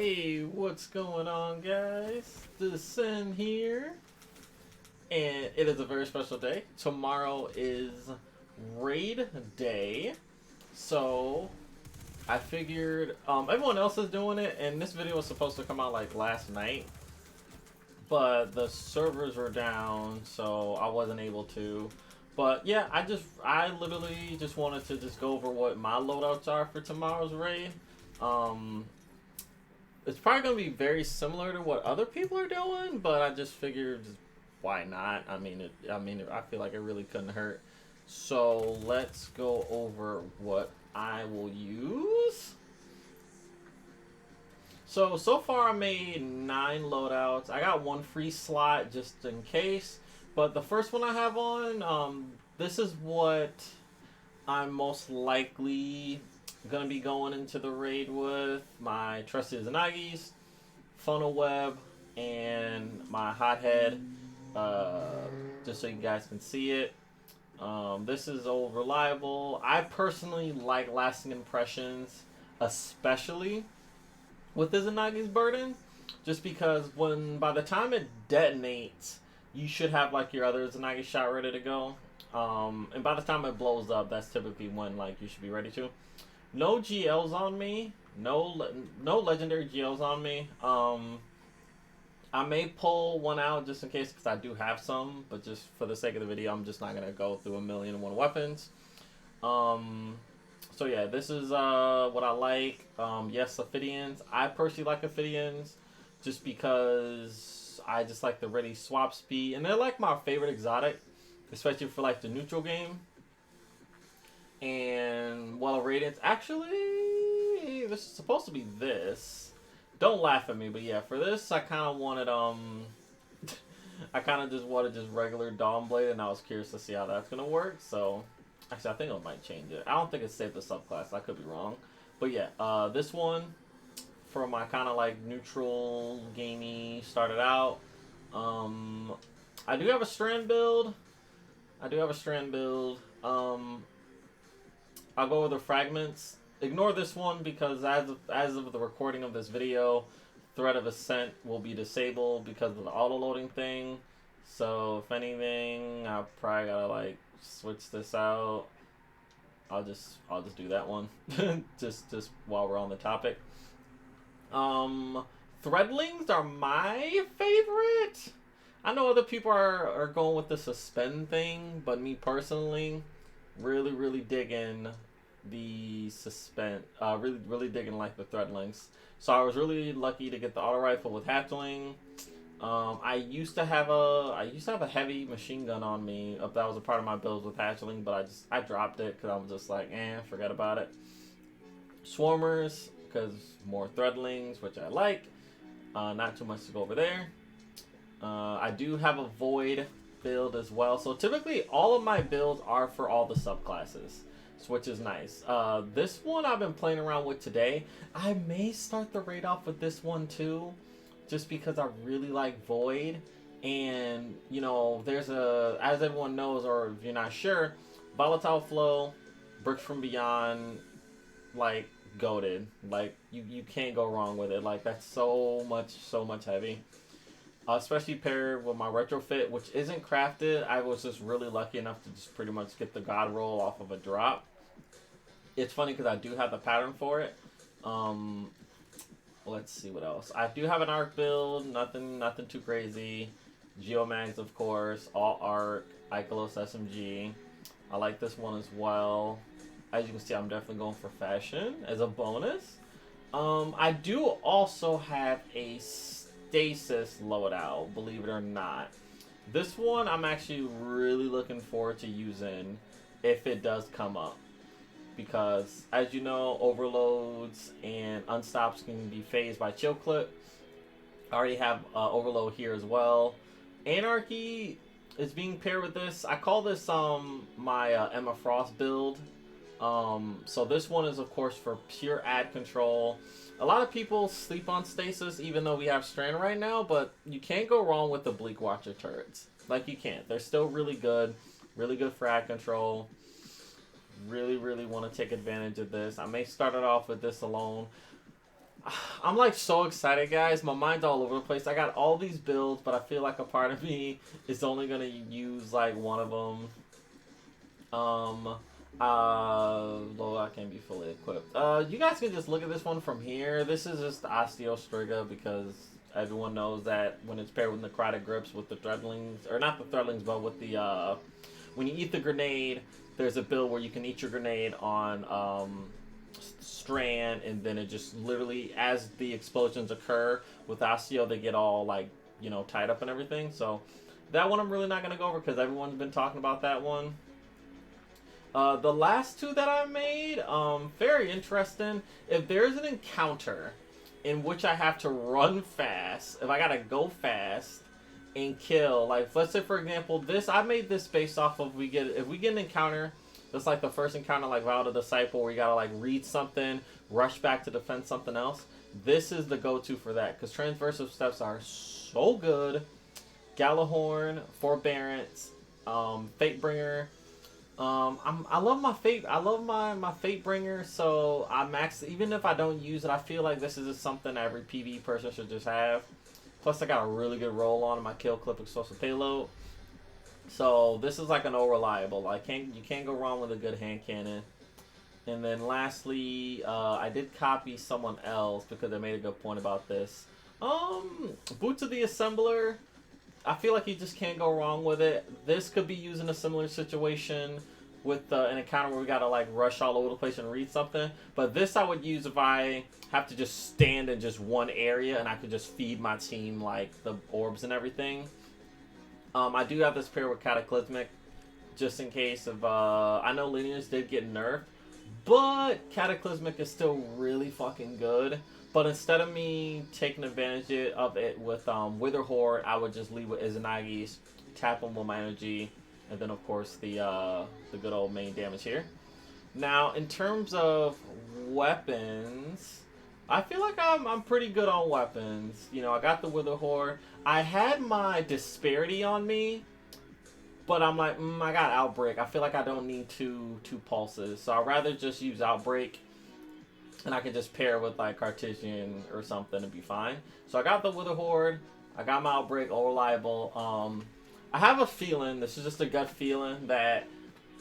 Hey, what's going on, guys? The Sin here, and it is a very special day. Tomorrow is raid day, so I figured everyone else is doing it, and this video was supposed to come out like last night, but the servers were down, so I wasn't able to. But yeah, I literally just wanted to just go over what my loadouts are for tomorrow's raid. Um, it's probably gonna be very similar to what other people are doing, but I just figured, why not? I feel like it really couldn't hurt. So let's go over what I will use. So far I made 9 loadouts. I got 1 free slot just in case. But the first one I have on, this is what I'm most likely gonna be going into the raid with. My trusty Zanagis, funnel web, and my hothead. Just so you guys can see it. This is old reliable. I personally like lasting impressions, especially with the Zanagi's burden, just because by the time it detonates, you should have like your other Zanagi shot ready to go. And by the time it blows up, that's typically when like you should be ready to. No GLs on me. No legendary GLs on me. I may pull one out just in case because I do have some, but just for the sake of the video, I'm just not gonna go through 1,000,001 weapons. So yeah, this is what I like. Yes, Ophidians. I personally like Ophidians just because I just like the ready swap speed, and they're like my favorite exotic, especially for like the neutral game. And while Radiance, actually, this is supposed to be this. Don't laugh at me, but yeah, for this, I kind of wanted I kind of just wanted just regular Dawnblade, and I was curious to see how that's gonna work. So, actually, I think I might change it. I don't think it's saved the subclass. I could be wrong, but yeah, this one for my kind of like neutral gamey started out. I do have a strand build. I'll go over the fragments. Ignore this one because as of the recording of this video, threat of ascent will be disabled because of the auto loading thing. So if anything, I probably gotta like switch this out. I'll just do that one just while we're on the topic. Threadlings are my favorite. I know other people are going with the suspend thing, but me personally, really digging the suspend. Really digging like the threadlings. So I was really lucky to get the auto rifle with hatchling. I used to have a heavy machine gun on me. That was a part of my builds with hatchling, but I dropped it because I was just like, forget about it. Swarmers, because more threadlings, which I like. Not too much to go over there. I do have a void build as well. So typically all of my builds are for all the subclasses, which is nice. This one I've been playing around with today. I may start the raid off with this one too, just because I really like void. And you know, there's as everyone knows, or if you're not sure, volatile flow, bricks from beyond, like goated. Like you can't go wrong with it. Like that's so much heavy. Especially paired with my retrofit, which isn't crafted. I was just really lucky enough to just pretty much get the god roll off of a drop. It's funny because I do have the pattern for it. Let's see what else. I do have an arc build, nothing too crazy. Geomags, of course, all arc, Ikelos SMG. I like this one as well. As you can see, I'm definitely going for fashion as a bonus. I do also have a stasis loadout, believe it or not. This one I'm actually really looking forward to using if it does come up, because as you know, overloads and unstops can be phased by chill clip. I already have overload here as well. Anarchy is being paired with this. I call this my Emma Frost build. So this one is of course for pure ad control. A lot of people sleep on stasis even though we have strand right now, but you can't go wrong with the Bleak Watcher turrets. Like you can't. They're still really good for ad control. Really want to take advantage of this. I may start it off with this alone. I'm like so excited, guys. My mind's all over the place. I got all these builds, but I feel like a part of me is only gonna use like one of them. Though I can't be fully equipped. You guys can just look at this one from here. This is just Osteo Striga because everyone knows that when it's paired with Necrotic Grips with the Threadlings, or not the Threadlings, but with the, when you eat the grenade, there's a build where you can eat your grenade on, Strand, and then it just literally, as the explosions occur with Osteo, they get all, like, you know, tied up and everything. So that one I'm really not going to go over because everyone's been talking about that one. The last two that I made, very interesting. If there's an encounter in which I have to run fast, if I gotta go fast and kill, like let's say for example, I made this based off of if we get an encounter that's like the first encounter like Vow to Disciple where you gotta like read something, rush back to defend something else. This is the go-to for that because transversive steps are so good. Gallahorn, Forbearance, Fatebringer. I love my fate. I love my fate bringer. So I max. Even if I don't use it, I feel like this is just something every PvE person should just have. Plus, I got a really good roll on my kill clip explosive payload. So this is like an old reliable. You can't go wrong with a good hand cannon. And then lastly, I did copy someone else because they made a good point about this. Boots of the Assembler. I feel like you just can't go wrong with it. This could be used in a similar situation with an encounter where we gotta like rush all over the place and read something. But this I would use if I have to just stand in just one area and I could just feed my team like the orbs and everything. I do have this pair with Cataclysmic just in case of I know linears did get nerfed, but Cataclysmic is still really fucking good. But instead of me taking advantage of it with Wither Horde, I would just leave with Izanagi's, tap them with my energy, and then of course the good old main damage here. Now, in terms of weapons, I feel like I'm pretty good on weapons. You know, I got the Wither Horde. I had my Disparity on me, but I'm like, I got Outbreak. I feel like I don't need two pulses, so I'd rather just use Outbreak. And I can just pair with like Cartesian or something and be fine. So I got the Wither Horde. I got my Outbreak, all reliable. I have a feeling, this is just a gut feeling, that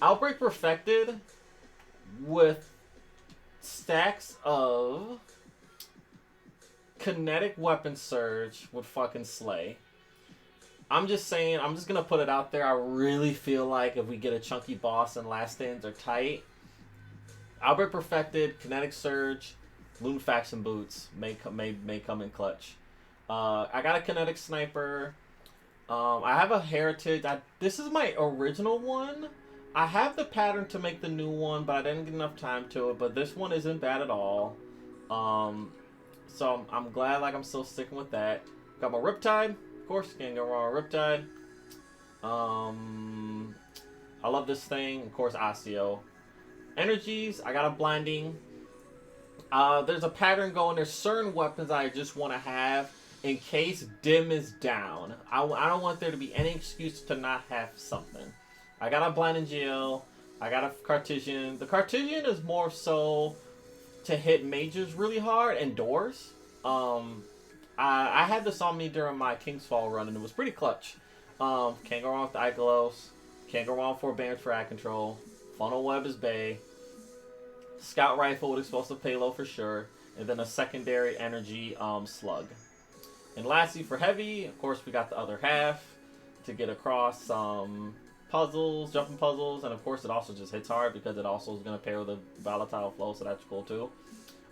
Outbreak Perfected with stacks of Kinetic Weapon Surge would fucking slay. I'm just saying, I'm just going to put it out there. I really feel like if we get a chunky boss and last stands are tight, Outbreak Perfected, Kinetic Surge, Loon Faction Boots may come in clutch. I got a Kinetic Sniper. I have a Heritage. This is my original one. I have the pattern to make the new one, but I didn't get enough time to it. But this one isn't bad at all. So I'm glad like I'm still sticking with that. Got my Riptide. Of course, can't go wrong with Riptide. I love this thing. Of course, Osteo. Energies, I got a Blinding. There's a pattern going. There's certain weapons I just want to have in case Dim is down. I don't want there to be any excuse to not have something. I got a Blinding Geo. I got a Cartesian. The Cartesian is more so to hit mages really hard and doors. I had this on me during my King's Fall run and it was pretty clutch. Can't go wrong with the Ikelos. Can't go wrong with Forbearance for Ad Control. Funnel Web is Bay. Scout Rifle with explosive payload for sure. And then a secondary energy slug. And lastly, for heavy, of course, we got the other half to get across some puzzles, jumping puzzles. And of course, it also just hits hard because it also is going to pair with a volatile flow, so that's cool too.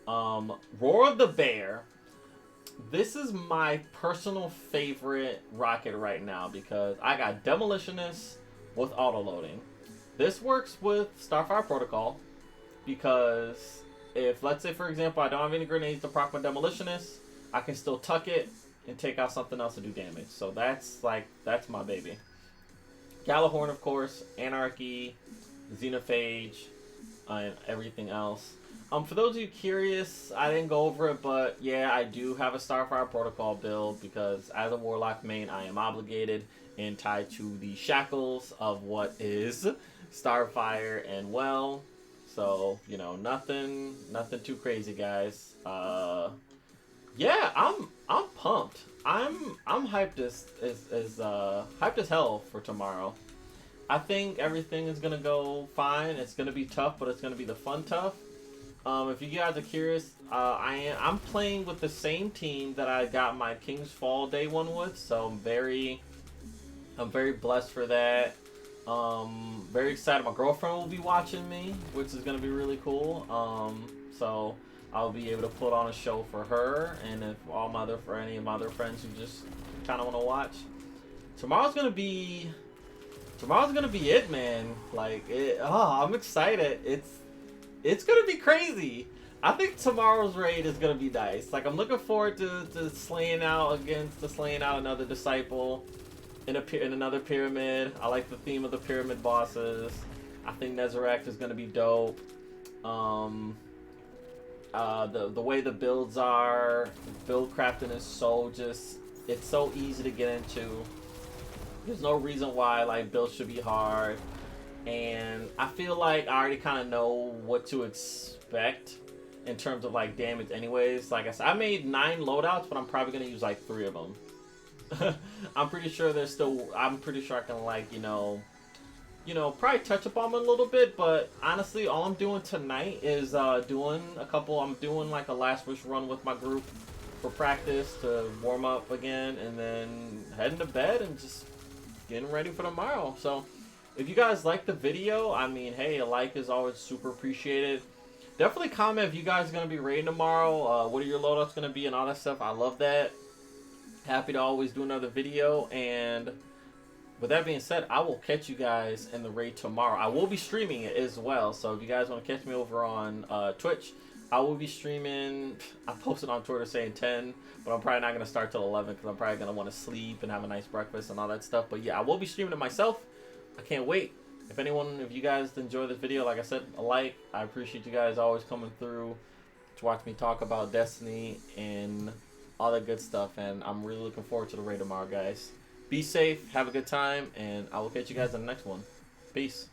Roar of the Bear. This is my personal favorite rocket right now because I got Demolitionist with auto-loading. This works with Starfire Protocol because if, let's say, for example, I don't have any grenades to proc my Demolitionist, I can still tuck it and take out something else to do damage. So that's my baby. Gallahorn, of course, Anarchy, Xenophage, and everything else. For those of you curious, I didn't go over it, but yeah, I do have a Starfire Protocol build because as a Warlock main, I am obligated and tied to the shackles of what is Starfire and well. So, you know, nothing too crazy, guys. Yeah, I'm pumped. I'm hyped as hyped as hell for tomorrow. I think everything is gonna go fine. It's gonna be tough, but it's gonna be the fun tough. If you guys are curious, I'm playing with the same team that I got my King's Fall day one with, so I'm very blessed for that. Very excited. My girlfriend will be watching me, which is gonna be really cool. So I'll be able to put on a show for her, and if for any of my other friends who just kind of want to watch, tomorrow's gonna be tomorrow's gonna be it, man. Like it. Oh, I'm excited. It's gonna be crazy. I think tomorrow's raid is gonna be nice. Like I'm looking forward to slaying out another disciple in another pyramid. I like the theme of the pyramid bosses. I think Nezarec is gonna be dope. The way the builds are, build crafting is it's so easy to get into. There's no reason why like builds should be hard, and I feel like I already kind of know what to expect in terms of like damage. Anyways, like I said, I made 9 loadouts, but I'm probably gonna use like 3 of them. I'm pretty sure I can like probably touch up on them a little bit, but honestly, all I'm doing tonight is I'm doing like a last wish run with my group for practice to warm up again, and then heading to bed and just getting ready for tomorrow. So if you guys like the video, I mean, hey, a like is always super appreciated. Definitely comment if you guys are going to be raiding tomorrow, what are your loadouts going to be and all that stuff. I love that. Happy to always do another video, and with that being said, I will catch you guys in the raid tomorrow. I will be streaming it as well, so if you guys want to catch me over on Twitch, I will be streaming. I posted on Twitter saying 10, but I'm probably not going to start till 11 because I'm probably going to want to sleep and have a nice breakfast and all that stuff. But yeah, I will be streaming it myself. I can't wait. If you guys enjoy this video, like I said, a like. I appreciate you guys always coming through to watch me talk about Destiny and all that good stuff, and I'm really looking forward to the raid tomorrow, guys. Be safe, have a good time, and I will catch you guys in the next one. Peace.